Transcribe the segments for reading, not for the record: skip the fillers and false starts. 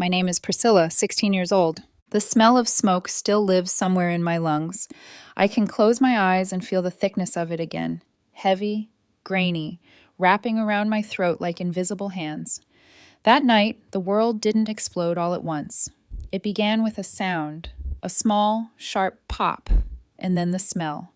My name is Priscilla, 16 years old. The smell of smoke still lives somewhere in my lungs. I can close my eyes and feel the thickness of it again. Heavy, grainy, wrapping around my throat like invisible hands. That night, the world didn't explode all at once. It began with a sound, a small, sharp pop, and then the smell.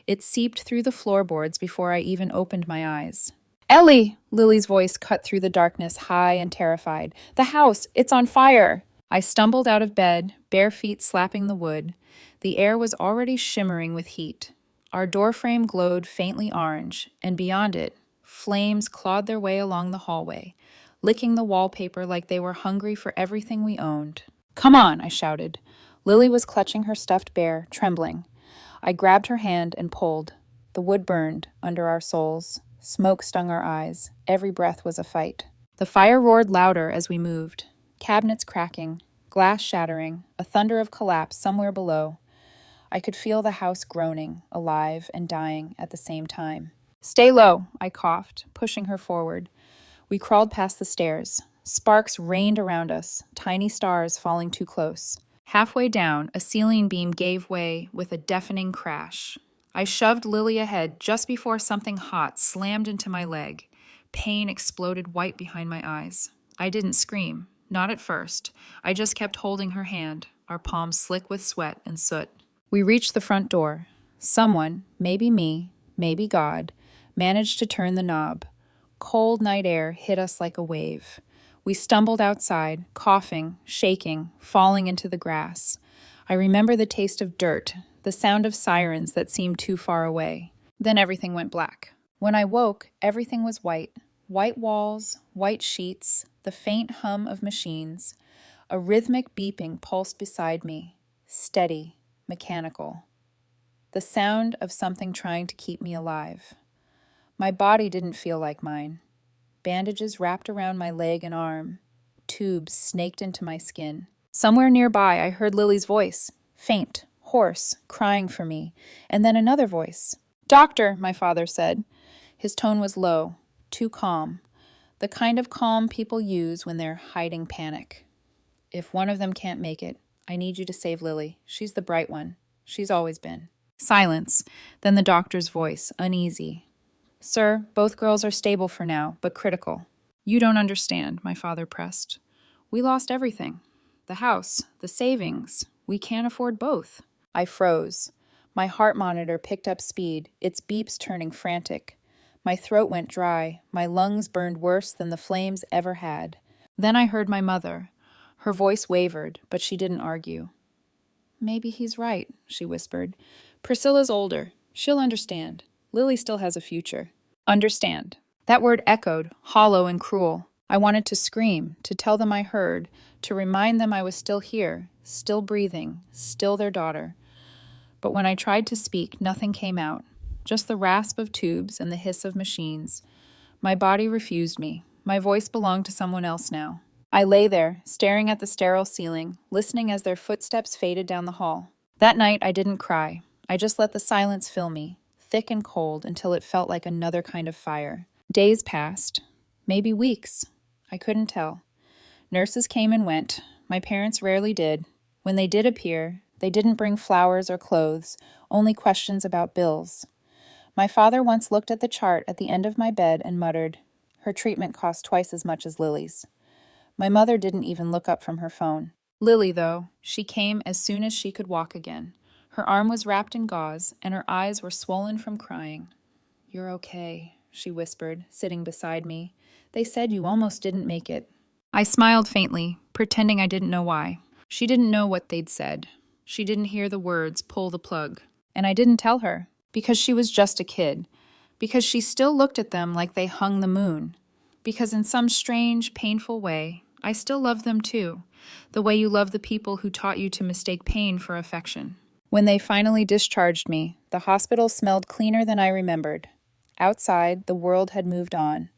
It seeped through the floorboards before I even opened my eyes. "Ellie!" Lily's voice cut through the darkness, high and terrified. "The house! It's on fire!" I stumbled out of bed, bare feet slapping the wood. The air was already shimmering with heat. Our doorframe glowed faintly orange, and beyond it, flames clawed their way along the hallway, licking the wallpaper like they were hungry for everything we owned. "Come on!" I shouted. Lily was clutching her stuffed bear, trembling. I grabbed her hand and pulled. The wood burned under our soles. Smoke stung our eyes. Every breath was a fight. The fire roared louder as we moved. Cabinets cracking, glass shattering, a thunder of collapse somewhere below. I could feel the house groaning, alive and dying at the same time. "Stay low," I coughed, pushing her forward. We crawled past the stairs. Sparks rained around us, tiny stars falling too close. Halfway down, a ceiling beam gave way with a deafening crash. I shoved Lily ahead just before something hot slammed into my leg. Pain exploded white behind my eyes. I didn't scream, not at first. I just kept holding her hand, our palms slick with sweat and soot. We reached the front door. Someone, maybe me, maybe God, managed to turn the knob. Cold night air hit us like a wave. We stumbled outside, coughing, shaking, falling into the grass. I remember the taste of dirt, the sound of sirens that seemed too far away. Then everything went black. When I woke, everything was white. White walls, white sheets, the faint hum of machines. A rhythmic beeping pulsed beside me, steady, mechanical. The sound of something trying to keep me alive. My body didn't feel like mine. Bandages wrapped around my leg and arm. Tubes snaked into my skin. Somewhere nearby, I heard Lily's voice, faint, hoarse, crying for me, and then another voice. "Doctor," my father said. His tone was low, too calm, the kind of calm people use when they're hiding panic. "If one of them can't make it, I need you to save Lily. She's the bright one. She's always been." Silence, then the doctor's voice, uneasy. "Sir, both girls are stable for now, but critical." "You don't understand," my father pressed. "We lost everything. The house, the savings. We can't afford both." I froze. My heart monitor picked up speed, its beeps turning frantic. My throat went dry. My lungs burned worse than the flames ever had. Then I heard my mother. Her voice wavered, but she didn't argue. "Maybe he's right," she whispered. "Priscilla's older. She'll understand. Lily still has a future." Understand. That word echoed, hollow and cruel. I wanted to scream, to tell them I heard, to remind them I was still here, still breathing, still their daughter. But when I tried to speak, nothing came out, just the rasp of tubes and the hiss of machines. My body refused me. My voice belonged to someone else now. I lay there, staring at the sterile ceiling, listening as their footsteps faded down the hall. That night, I didn't cry. I just let the silence fill me, thick and cold, until it felt like another kind of fire. Days passed, maybe weeks. I couldn't tell. Nurses came and went. My parents rarely did. When they did appear, they didn't bring flowers or clothes, only questions about bills. My father once looked at the chart at the end of my bed and muttered, "Her treatment cost twice as much as Lily's." My mother didn't even look up from her phone. Lily, though, she came as soon as she could walk again. Her arm was wrapped in gauze, and her eyes were swollen from crying. "You're okay," she whispered, sitting beside me. "They said you almost didn't make it." I smiled faintly, pretending I didn't know why. She didn't know what they'd said. She didn't hear the words, "pull the plug." And I didn't tell her, because she was just a kid. Because she still looked at them like they hung the moon. Because in some strange, painful way, I still love them too, the way you love the people who taught you to mistake pain for affection. When they finally discharged me, the hospital smelled cleaner than I remembered. Outside, the world had moved on.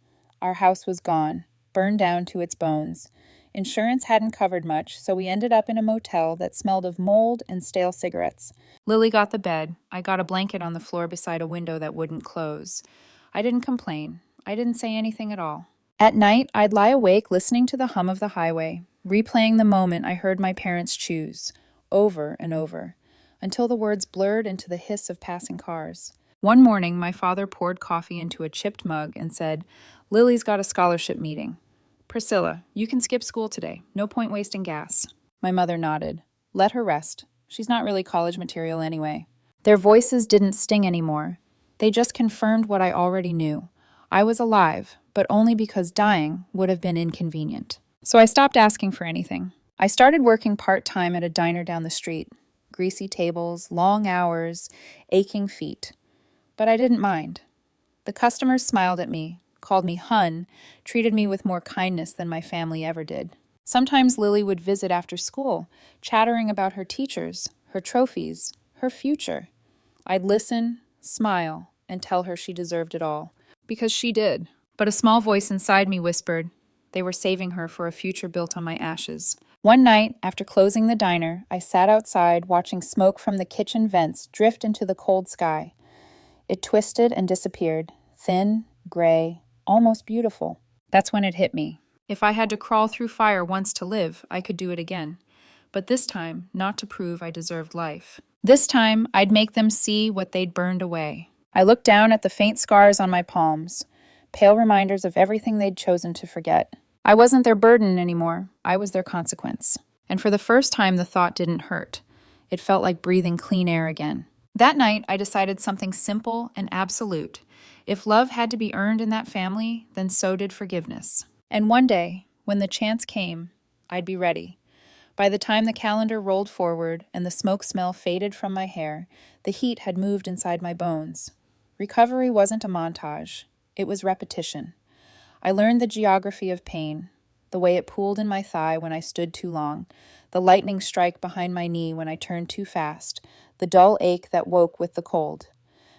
Our house was gone, burned down to its bones. Insurance hadn't covered much, so we ended up in a motel that smelled of mold and stale cigarettes. Lily got the bed. I got a blanket on the floor beside a window that wouldn't close. I didn't complain. I didn't say anything at all. At night, I'd lie awake listening to the hum of the highway. replaying the moment I heard my parents choose, over and over, until the words blurred into the hiss of passing cars. One morning, my father poured coffee into a chipped mug and said, "Lily's got a scholarship meeting. Priscilla, you can skip school today. No point wasting gas." My mother nodded. Let her rest. She's not really college material anyway. Their voices didn't sting anymore. They just confirmed what I already knew. I was alive, but only because dying would have been inconvenient. So I stopped asking for anything. I started working part-time at a diner down the street. Greasy tables, long hours, aching feet. But I didn't mind. The customers smiled at me, called me hun, treated me with more kindness than my family ever did. Sometimes Lily would visit after school, chattering about her teachers, her trophies, her future. I'd listen, smile, and tell her she deserved it all. Because she did. But a small voice inside me whispered they were saving her for a future built on my ashes. One night, after closing the diner, I sat outside watching smoke from the kitchen vents drift into the cold sky. It twisted and disappeared, thin, gray, almost beautiful. That's when it hit me. If I had to crawl through fire once to live, I could do it again. But this time, not to prove I deserved life. This time, I'd make them see what they'd burned away. I looked down at the faint scars on my palms, pale reminders of everything they'd chosen to forget. I wasn't their burden anymore. I was their consequence. And for the first time, the thought didn't hurt. It felt like breathing clean air again. That night, I decided something simple and absolute. If love had to be earned in that family, then so did forgiveness. And one day, when the chance came, I'd be ready. By the time the calendar rolled forward and the smoke smell faded from my hair, the heat had moved inside my bones. Recovery wasn't a montage. It was repetition. I learned the geography of pain, the way it pooled in my thigh when I stood too long, the lightning strike behind my knee when I turned too fast, the dull ache that woke with the cold.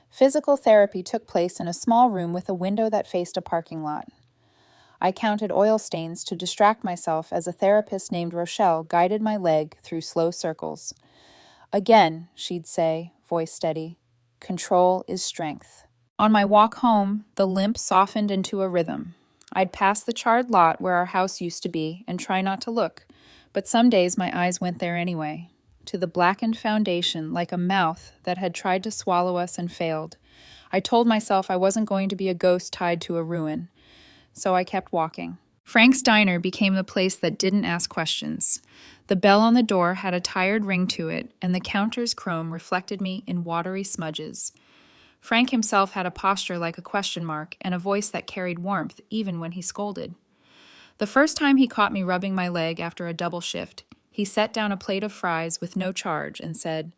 Physical therapy took place in a small room with a window that faced a parking lot. I counted oil stains to distract myself as a therapist named Rochelle guided my leg through slow circles. "Again," she'd say, voice steady, "control is strength." On my walk home, the limp softened into a rhythm. I'd pass the charred lot where our house used to be and try not to look, but some days my eyes went there anyway, to the blackened foundation like a mouth that had tried to swallow us and failed. I told myself I wasn't going to be a ghost tied to a ruin. So I kept walking. Frank's Diner became the place that didn't ask questions. The bell on the door had a tired ring to it, and the counter's chrome reflected me in watery smudges. Frank himself had a posture like a question mark and a voice that carried warmth even when he scolded. The first time he caught me rubbing my leg after a double shift, he set down a plate of fries with no charge and said,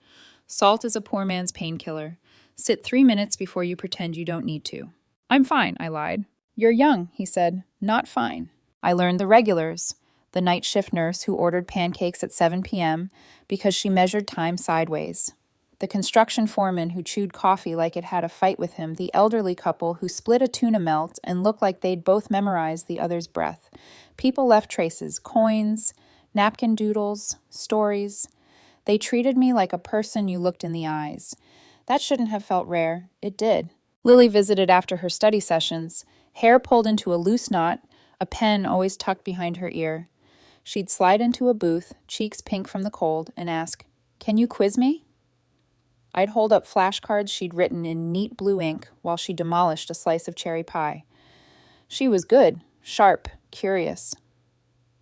"Salt is a poor man's painkiller. Sit 3 minutes before you pretend you don't need to." "I'm fine," I lied. "You're young," he said, "not fine." I learned the regulars, the night shift nurse who ordered pancakes at 7 p.m. because she measured time sideways, the construction foreman who chewed coffee like it had a fight with him, the elderly couple who split a tuna melt and looked like they'd both memorized the other's breath. People left traces, coins, napkin doodles, stories. They treated me like a person you looked in the eyes. That shouldn't have felt rare. It did. Lily visited after her study sessions, hair pulled into a loose knot, a pen always tucked behind her ear. She'd slide into a booth, cheeks pink from the cold, and ask, "Can you quiz me?" I'd hold up flashcards she'd written in neat blue ink while she demolished a slice of cherry pie. She was good, sharp, curious.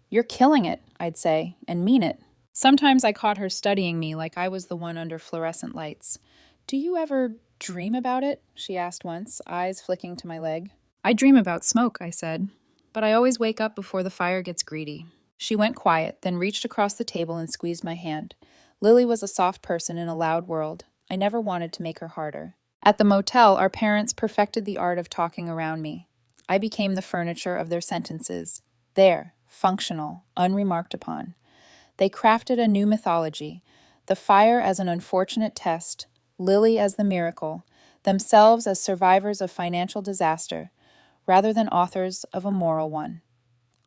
"You're killing it," I'd say, and mean it. Sometimes I caught her studying me like I was the one under fluorescent lights. "Do you ever dream about it?" she asked once, eyes flicking to my leg. "I dream about smoke," I said, "but I always wake up before the fire gets greedy." She went quiet, then reached across the table and squeezed my hand. Lily was a soft person in a loud world. I never wanted to make her harder. At the motel, our parents perfected the art of talking around me. I became the furniture of their sentences. There, functional, unremarked upon. They crafted a new mythology, the fire as an unfortunate test, Lily as the miracle, themselves as survivors of financial disaster, rather than authors of a moral one.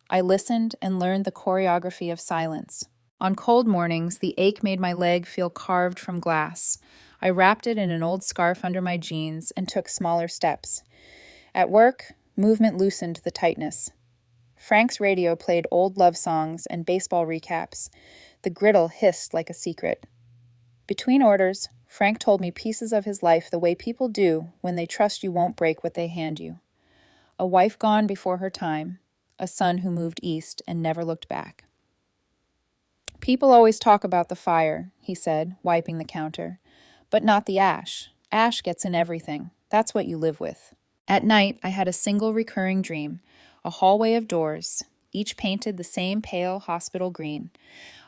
I listened and learned the choreography of silence. On cold mornings, the ache made my leg feel carved from glass. I wrapped it in an old scarf under my jeans and took smaller steps. At work, movement loosened the tightness. Frank's radio played old love songs and baseball recaps. The griddle hissed like a secret. Between orders, Frank told me pieces of his life the way people do when they trust you won't break what they hand you. A wife gone before her time, a son who moved east and never looked back. People always talk about the fire, he said, wiping the counter, but not the ash. Ash gets in everything. That's what you live with. At night, I had a single recurring dream, a hallway of doors, each painted the same pale hospital green.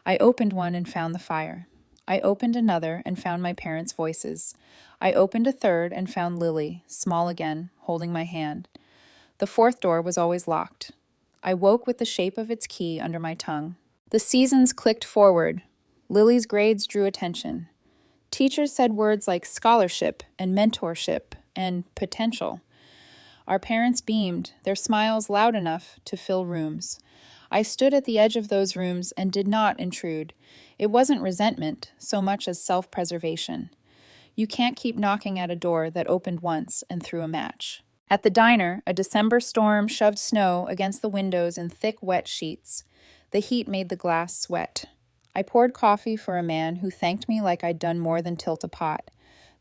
I opened one and found the fire. I opened another and found my parents' voices. I opened a third and found Lily, small again, holding my hand. The fourth door was always locked. I woke with the shape of its key under my tongue. The seasons clicked forward. Lily's grades drew attention. Teachers said words like scholarship and mentorship and potential. Our parents beamed, their smiles loud enough to fill rooms. I stood at the edge of those rooms and did not intrude. It wasn't resentment so much as self-preservation. You can't keep knocking at a door that opened once and threw a match. At the diner, a December storm shoved snow against the windows in thick, wet sheets. The heat made the glass sweat. I poured coffee for a man who thanked me like I'd done more than tilt a pot.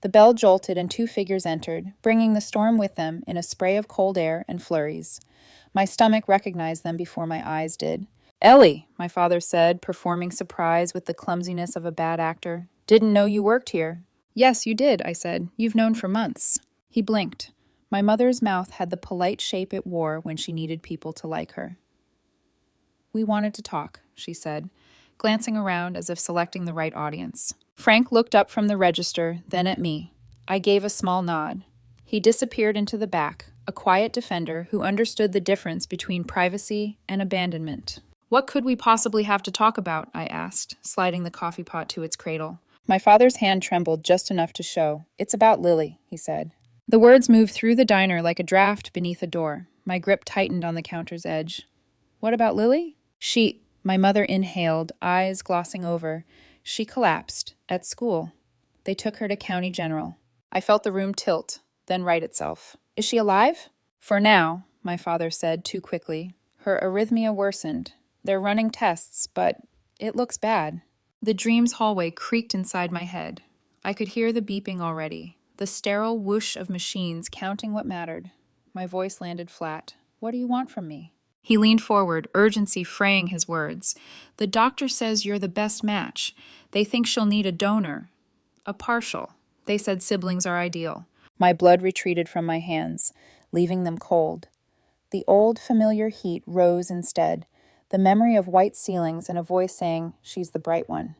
The bell jolted and two figures entered, bringing the storm with them in a spray of cold air and flurries. My stomach recognized them before my eyes did. "Ellie," my father said, performing surprise with the clumsiness of a bad actor. "Didn't know you worked here." "Yes, you did," I said. "You've known for months." He blinked. My mother's mouth had the polite shape it wore when she needed people to like her. "We wanted to talk," she said, glancing around as if selecting the right audience. Frank looked up from the register, then at me. I gave a small nod. He disappeared into the back, a quiet defender who understood the difference between privacy and abandonment. "What could we possibly have to talk about?" I asked, sliding the coffee pot to its cradle. My father's hand trembled just enough to show. "It's about Lily," he said. The words moved through the diner like a draft beneath a door. My grip tightened on the counter's edge. "What about Lily?" My mother inhaled, eyes glossing over. "She collapsed. At school. They took her to County General." I felt the room tilt, then right itself. "Is she alive?" "For now," my father said too quickly. "Her arrhythmia worsened. They're running tests, but it looks bad." The dream's hallway creaked inside my head. I could hear the beeping already, the sterile whoosh of machines counting what mattered. My voice landed flat. "What do you want from me?" He leaned forward, urgency fraying his words. "The doctor says you're the best match. They think she'll need a donor. A partial. They said siblings are ideal." My blood retreated from my hands, leaving them cold. The old familiar heat rose instead, the memory of white ceilings and a voice saying, "She's the bright one."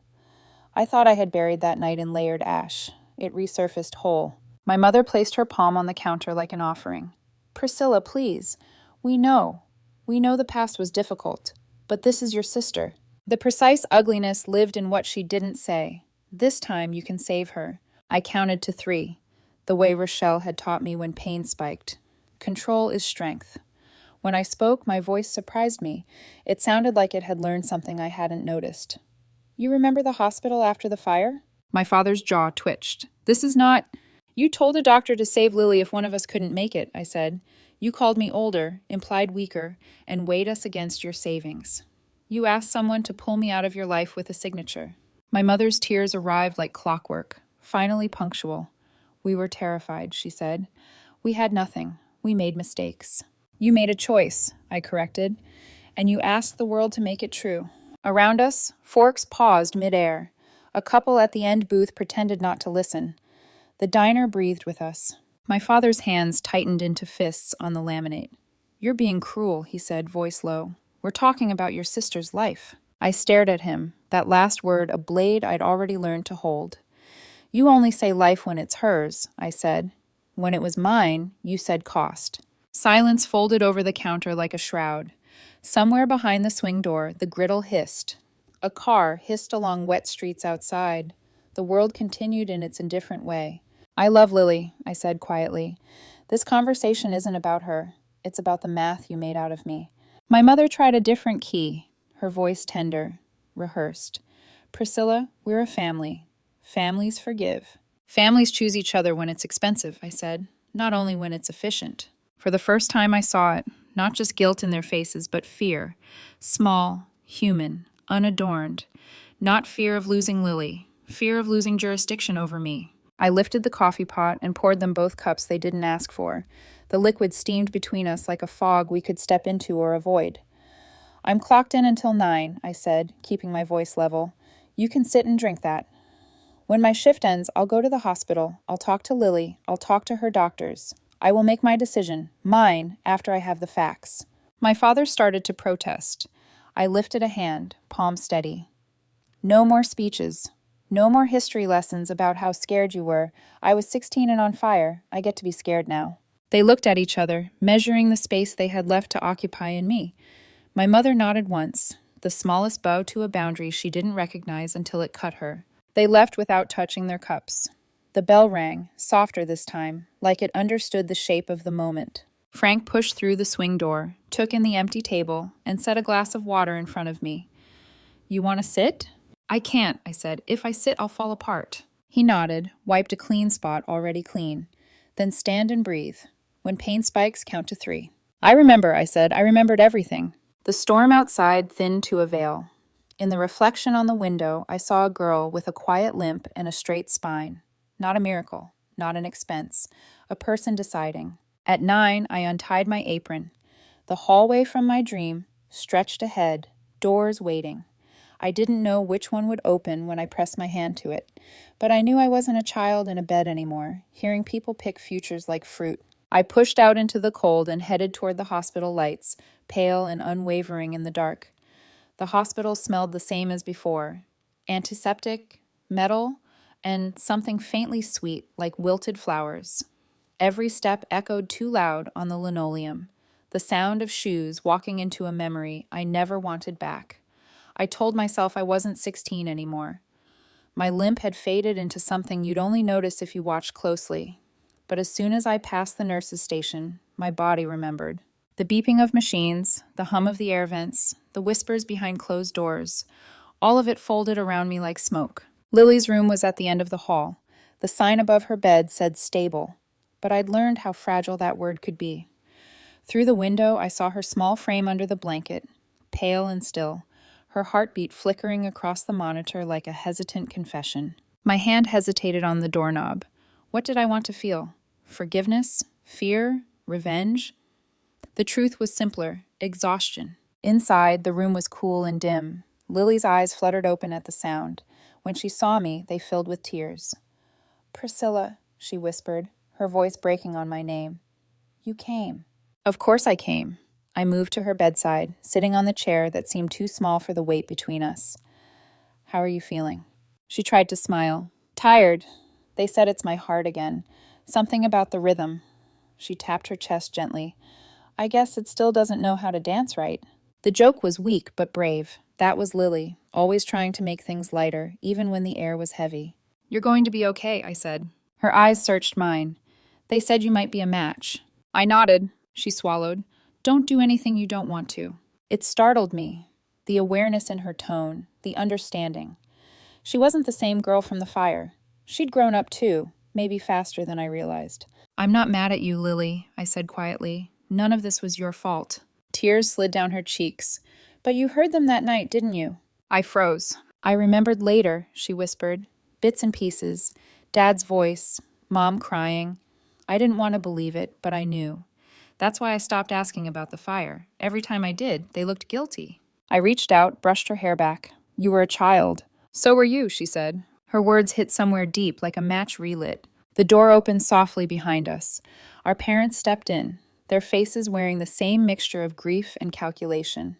I thought I had buried that night in layered ash. It resurfaced whole. My mother placed her palm on the counter like an offering. "Priscilla, please. We know the past was difficult, but this is your sister." The precise ugliness lived in what she didn't say. "This time you can save her." I counted to 3, the way Rochelle had taught me when pain spiked. Control is strength. When I spoke, my voice surprised me. It sounded like it had learned something I hadn't noticed. "You remember the hospital after the fire?" My father's jaw twitched. "This is not—" "You told a doctor to save Lily if one of us couldn't make it," I said. "You called me older, implied weaker, and weighed us against your savings. You asked someone to pull me out of your life with a signature." My mother's tears arrived like clockwork, finally punctual. "We were terrified," she said. "We had nothing. We made mistakes." "You made a choice," I corrected, "and you asked the world to make it true." Around us, forks paused midair. A couple at the end booth pretended not to listen. The diner breathed with us. My father's hands tightened into fists on the laminate. "You're being cruel," he said, voice low. "We're talking about your sister's life." I stared at him, that last word a blade I'd already learned to hold. "You only say life when it's hers," I said. "When it was mine, you said cost." Silence folded over the counter like a shroud. Somewhere behind the swing door, the griddle hissed. A car hissed along wet streets outside. The world continued in its indifferent way. "I love Lily," I said quietly. "This conversation isn't about her. It's about the math you made out of me." My mother tried a different key, her voice tender, rehearsed. "Priscilla, we're a family. Families forgive." "Families choose each other when it's expensive," I said, "not only when it's efficient." For the first time I saw it, not just guilt in their faces, but fear. Small, human, unadorned. Not fear of losing Lily, fear of losing jurisdiction over me. I lifted the coffee pot and poured them both cups they didn't ask for. The liquid steamed between us like a fog we could step into or avoid. I'm clocked in until 9, I said, keeping my voice level. You can sit and drink that. When my shift ends, I'll go to the hospital. I'll talk to Lily. I'll talk to her doctors. I will make my decision, mine, after I have the facts. My father started to protest. I lifted a hand, palm steady. No more speeches. No more history lessons about how scared you were. I was 16 and on fire. I get to be scared now. They looked at each other, measuring the space they had left to occupy in me. My mother nodded once, the smallest bow to a boundary she didn't recognize until it cut her. They left without touching their cups. The bell rang, softer this time, like it understood the shape of the moment. Frank pushed through the swing door, took in the empty table, and set a glass of water in front of me. You want to sit? I can't, I said. If I sit, I'll fall apart. He nodded, wiped a clean spot already clean. Then stand and breathe. When pain spikes, count to 3. I remember, I said. I remembered everything. The storm outside thinned to a veil. In the reflection on the window, I saw a girl with a quiet limp and a straight spine. Not a miracle, not an expense. A person deciding. At 9, I untied my apron. The hallway from my dream stretched ahead, doors waiting. I didn't know which one would open when I pressed my hand to it, but I knew I wasn't a child in a bed anymore, hearing people pick futures like fruit. I pushed out into the cold and headed toward the hospital lights, pale and unwavering in the dark. The hospital smelled the same as before. Antiseptic, metal, and something faintly sweet like wilted flowers. Every step echoed too loud on the linoleum. The sound of shoes walking into a memory I never wanted back. I told myself I wasn't 16 anymore. My limp had faded into something you'd only notice if you watched closely. But as soon as I passed the nurse's station, my body remembered. The beeping of machines, the hum of the air vents, the whispers behind closed doors, all of it folded around me like smoke. Lily's room was at the end of the hall. The sign above her bed said stable, but I'd learned how fragile that word could be. Through the window, I saw her small frame under the blanket, pale and still, her heartbeat flickering across the monitor like a hesitant confession. My hand hesitated on the doorknob. What did I want to feel? Forgiveness? Fear? Revenge? The truth was simpler, exhaustion. Inside, the room was cool and dim. Lily's eyes fluttered open at the sound. When she saw me, they filled with tears. Priscilla, she whispered, her voice breaking on my name. You came. Of course I came. I moved to her bedside, sitting on the chair that seemed too small for the weight between us. How are you feeling? She tried to smile. Tired. They said it's my heart again. Something about the rhythm. She tapped her chest gently. I guess it still doesn't know how to dance right. The joke was weak but brave. That was Lily, always trying to make things lighter, even when the air was heavy. You're going to be okay, I said. Her eyes searched mine. They said you might be a match. I nodded. She swallowed. Don't do anything you don't want to. It startled me. The awareness in her tone, the understanding. She wasn't the same girl from the fire. She'd grown up too, maybe faster than I realized. I'm not mad at you, Lily, I said quietly. None of this was your fault. Tears slid down her cheeks. But you heard them that night, didn't you? I froze. I remembered later, she whispered. Bits and pieces. Dad's voice. Mom crying. I didn't want to believe it, but I knew. That's why I stopped asking about the fire. Every time I did, they looked guilty. I reached out, brushed her hair back. You were a child. So were you, she said. Her words hit somewhere deep, like a match relit. The door opened softly behind us. Our parents stepped in, their faces wearing the same mixture of grief and calculation.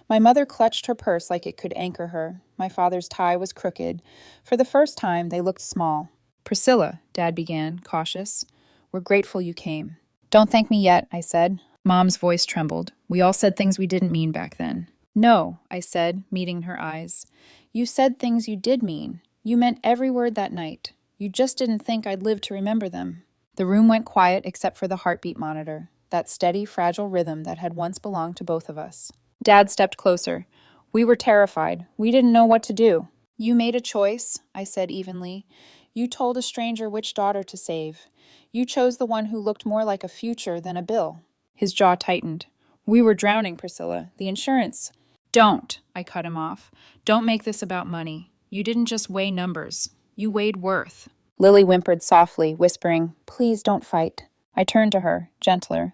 My mother clutched her purse like it could anchor her. My father's tie was crooked. For the first time, they looked small. Priscilla, Dad began, cautious. We're grateful you came. Don't thank me yet, I said. Mom's voice trembled. We all said things we didn't mean back then. No, I said, meeting her eyes. You said things you did mean. You meant every word that night. You just didn't think I'd live to remember them. The room went quiet except for the heartbeat monitor, that steady, fragile rhythm that had once belonged to both of us. Dad stepped closer. We were terrified. We didn't know what to do. You made a choice, I said evenly. You told a stranger which daughter to save. You chose the one who looked more like a future than a bill. His jaw tightened. We were drowning, Priscilla. The insurance. Don't, I cut him off. Don't make this about money. You didn't just weigh numbers. You weighed worth. Lily whimpered softly, whispering, "Please don't fight." I turned to her, gentler.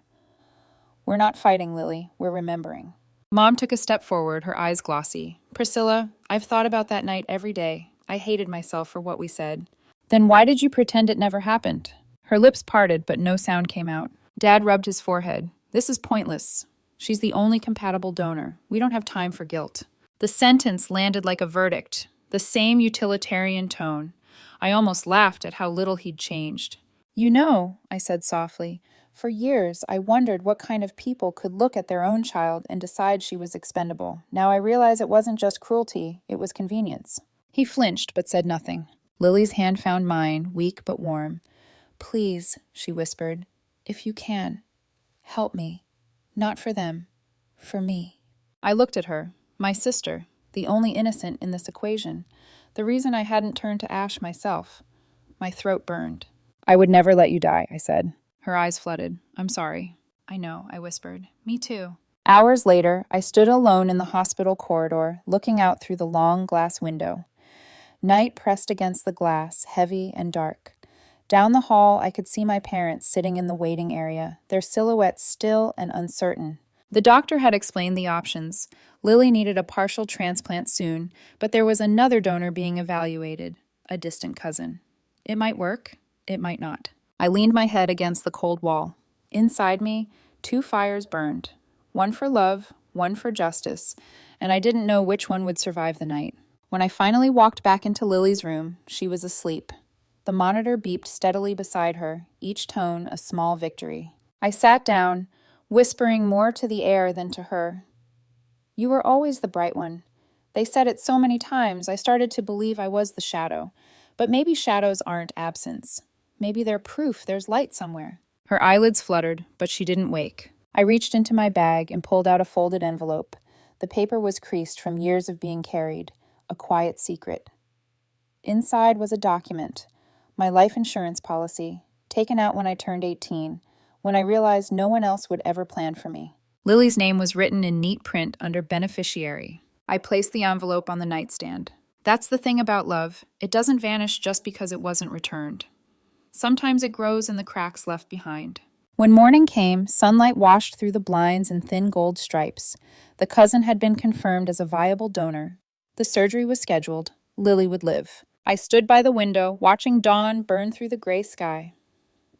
"We're not fighting, Lily. We're remembering." Mom took a step forward, her eyes glossy. "Priscilla, I've thought about that night every day. I hated myself for what we said." "Then why did you pretend it never happened?" Her lips parted, but no sound came out. Dad rubbed his forehead. "This is pointless. She's the only compatible donor. We don't have time for guilt." The sentence landed like a verdict, the same utilitarian tone. I almost laughed at how little he'd changed. "You know," I said softly, "for years I wondered what kind of people could look at their own child and decide she was expendable. Now I realize it wasn't just cruelty, it was convenience." He flinched but said nothing. Lily's hand found mine, weak but warm. "Please," she whispered, "if you can, help me. Not for them, for me." I looked at her, my sister, the only innocent in this equation, the reason I hadn't turned to ash myself. My throat burned. "I would never let you die," I said. Her eyes flooded. "I'm sorry." "I know," I whispered. "Me too." Hours later, I stood alone in the hospital corridor, looking out through the long glass window. Night pressed against the glass, heavy and dark. Down the hall, I could see my parents sitting in the waiting area, their silhouettes still and uncertain. The doctor had explained the options. Lily needed a partial transplant soon, but there was another donor being evaluated, a distant cousin. It might work, it might not. I leaned my head against the cold wall. Inside me, 2 fires burned, one for love, one for justice, and I didn't know which one would survive the night. When I finally walked back into Lily's room, she was asleep. The monitor beeped steadily beside her, each tone a small victory. I sat down, whispering more to the air than to her. "You were always the bright one. They said it so many times, I started to believe I was the shadow. But maybe shadows aren't absence. Maybe they're proof there's light somewhere." Her eyelids fluttered, but she didn't wake. I reached into my bag and pulled out a folded envelope. The paper was creased from years of being carried, a quiet secret. Inside was a document. My life insurance policy, taken out when I turned 18, when I realized no one else would ever plan for me. Lily's name was written in neat print under beneficiary. I placed the envelope on the nightstand. That's the thing about love. It doesn't vanish just because it wasn't returned. Sometimes it grows in the cracks left behind. When morning came, sunlight washed through the blinds in thin gold stripes. The cousin had been confirmed as a viable donor. The surgery was scheduled. Lily would live. I stood by the window, watching dawn burn through the gray sky.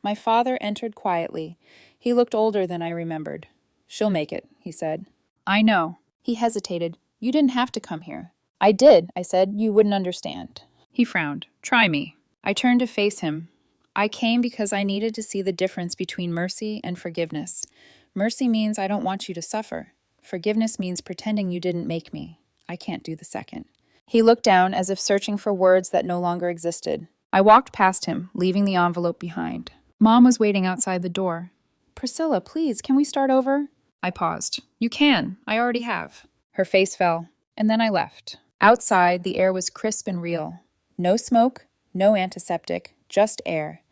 My father entered quietly. He looked older than I remembered. "She'll make it," he said. "I know." He hesitated. "You didn't have to come here." "I did," I said. "You wouldn't understand." He frowned. "Try me." I turned to face him. "I came because I needed to see the difference between mercy and forgiveness. Mercy means I don't want you to suffer. Forgiveness means pretending you didn't make me. I can't do the second." He looked down as if searching for words that no longer existed. I walked past him, leaving the envelope behind. Mom was waiting outside the door. "Priscilla, please, can we start over?" I paused. "You can. I already have." Her face fell, and then I left. Outside, the air was crisp and real. No smoke, no antiseptic, just air.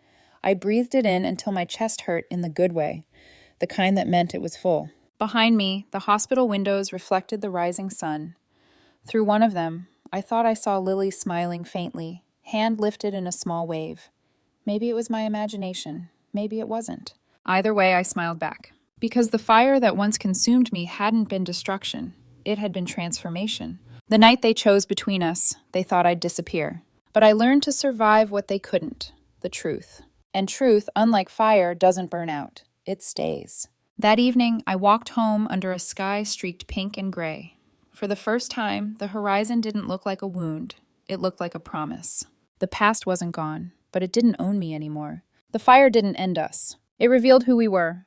I breathed it in until my chest hurt in the good way, the kind that meant it was full. Behind me, the hospital windows reflected the rising sun. Through one of them, I thought I saw Lily smiling faintly, hand lifted in a small wave. Maybe it was my imagination. Maybe it wasn't. Either way, I smiled back. Because the fire that once consumed me hadn't been destruction. It had been transformation. The night they chose between us, they thought I'd disappear. But I learned to survive what they couldn't, the truth. And truth, unlike fire, doesn't burn out. It stays. That evening, I walked home under a sky streaked pink and gray. For the first time, the horizon didn't look like a wound. It looked like a promise. The past wasn't gone, but it didn't own me anymore. The fire didn't end us. It revealed who we were,